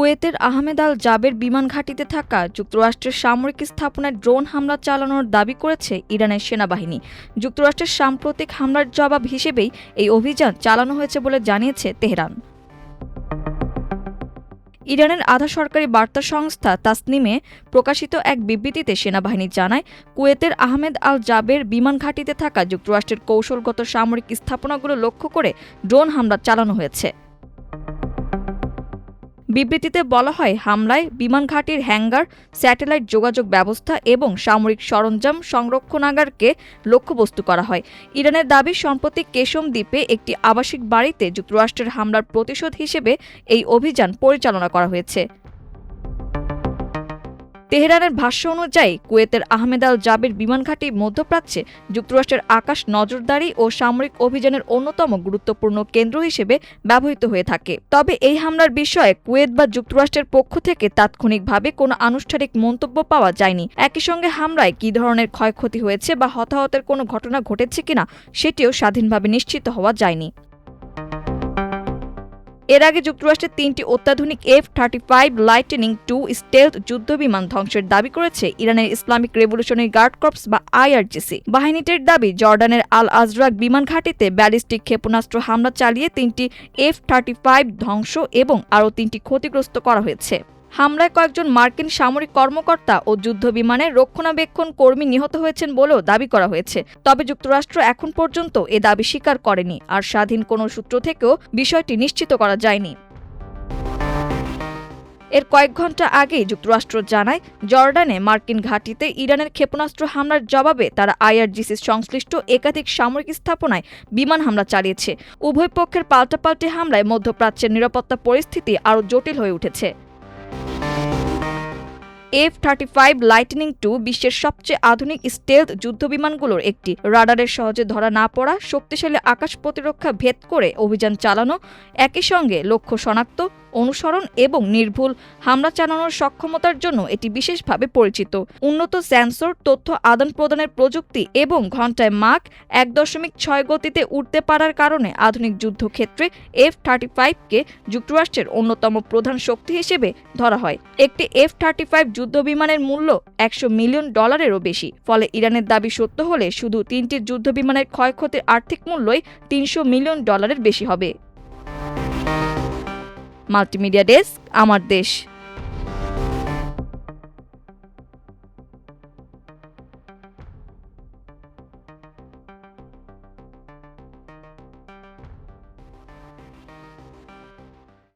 কুয়েতের আহমেদ আল জাবের বিমান ঘাঁটিতে থাকা যুক্তরাষ্ট্রের সামরিক স্থাপনায় ড্রোন হামলা চালানোর দাবি করেছে ইরানের সেনাবাহিনী। যুক্তরাষ্ট্রের সাম্প্রতিক হামলার জবাব হিসেবেই এই অভিযান চালানো হয়েছে বলে জানিয়েছে তেহরান। ইরানের আধা সরকারি বার্তা সংস্থা তাসনিমে প্রকাশিত এক বিবৃতিতে সেনাবাহিনী জানায়, কুয়েতের আহমেদ আল জাবের বিমান ঘাঁটিতে থাকা যুক্তরাষ্ট্রের কৌশলগত সামরিক স্থাপনাগুলো লক্ষ্য করে ড্রোন হামলা চালানো হয়েছে। বিবৃতিতে বলা হয়, হামলায় বিমান ঘাঁটির হ্যাঙ্গার, স্যাটেলাইট যোগাযোগ ব্যবস্থা এবং সামরিক সরঞ্জাম সংরক্ষণাগারকে লক্ষ্যবস্তু করা হয়। ইরানের দাবি, সম্প্রতি কেশম দ্বীপে একটি আবাসিক বাড়িতে যুক্তরাষ্ট্রের হামলার প্রতিশোধ হিসেবে এই অভিযান পরিচালনা করা হয়েছে। তেহরানের ভাষ্য অনুযায়ী, কুয়েতের আহমেদ আল জাবের বিমান ঘাঁটি মধ্যপ্রাচ্যে যুক্তরাষ্ট্রের আকাশ নজরদারি ও সামরিক অভিযানের অন্যতম গুরুত্বপূর্ণ কেন্দ্র হিসেবে ব্যবহৃত হয়ে থাকে। তবে এই হামলার বিষয়ে কুয়েত বা যুক্তরাষ্ট্রের পক্ষ থেকে তাৎক্ষণিকভাবে কোনো আনুষ্ঠানিক মন্তব্য পাওয়া যায়নি। একই সঙ্গে হামলায় কী ধরনের ক্ষয়ক্ষতি হয়েছে বা হতাহতের কোনো ঘটনা ঘটেছে কিনা সেটিও স্বাধীনভাবে নিশ্চিত হওয়া যায়নি। এর আগে যুক্তরাষ্ট্রের ৩টি অত্যাধুনিক F-35 লাইটনিং II স্টেলথ যুদ্ধবিমান ধ্বংসের দাবি করেছে ইরানের ইসলামিক রেভলিউশনারি গার্ড কর্পস বা IRGC। বাহিনীটির দাবি, জর্ডানের আল আজরাক বিমান ঘাঁটিতে ব্যালিস্টিক ক্ষেপণাস্ত্র হামলা চালিয়ে ৩টি F-35 ধ্বংস এবং আরও ৩টি ক্ষতিগ্রস্ত করা হয়েছে। হামলায় কয়েকজন মার্কিন সামরিক কর্মকর্তা ও যুদ্ধবিমানের রক্ষণাবেক্ষণ কর্মী নিহত হয়েছেন বলেও দাবি করা হয়েছে। তবে যুক্তরাষ্ট্র এখন পর্যন্ত এ দাবি স্বীকার করেনি, আর স্বাধীন কোনো সূত্র থেকেও বিষয়টি নিশ্চিত করা যায়নি। এর কয়েক ঘণ্টা আগেই যুক্তরাষ্ট্র জানায়, জর্ডানে মার্কিন ঘাঁটিতে ইরানের ক্ষেপণাস্ত্র হামলার জবাবে তারা IRGCর সংশ্লিষ্ট একাধিক সামরিক স্থাপনায় বিমান হামলা চালিয়েছে। উভয় পক্ষের পাল্টাপাল্টি হামলায় মধ্যপ্রাচ্যের নিরাপত্তা পরিস্থিতি আরও জটিল হয়ে উঠেছে। F-35 লাইটনিং II বিশ্বের সবচেয়ে আধুনিক স্টেলথ যুদ্ধবিমানগুলোর একটি। রাডারের সহজে ধরা না পড়া, শক্তিশালী আকাশ প্রতিরক্ষা ভেদ করে অভিযান চালানো, একই সঙ্গে লক্ষ্য শনাক্ত, অনুসরণ এবং নির্ভুল হামলা চালানোর সক্ষমতার জন্য এটি বিশেষভাবে পরিচিত। উন্নত সেন্সর, তথ্য আদান প্রদানের প্রযুক্তি এবং ঘণ্টায় মাক 1.6 গতিতে উড়তে পারার কারণে আধুনিক যুদ্ধক্ষেত্রে F-35কে যুক্তরাষ্ট্রের অন্যতম প্রধান শক্তি হিসেবে ধরা হয়। একটি F-35 যুদ্ধবিমানের মূল্য $100 মিলিয়ন বেশি। ফলে ইরানের দাবি সত্য হলে শুধু 3টি যুদ্ধবিমানের ক্ষয়ক্ষতির আর্থিক মূল্যই $300 মিলিয়ন বেশি হবে। মাল্টিমিডিয়া ডেস্ক, আমার দেশ।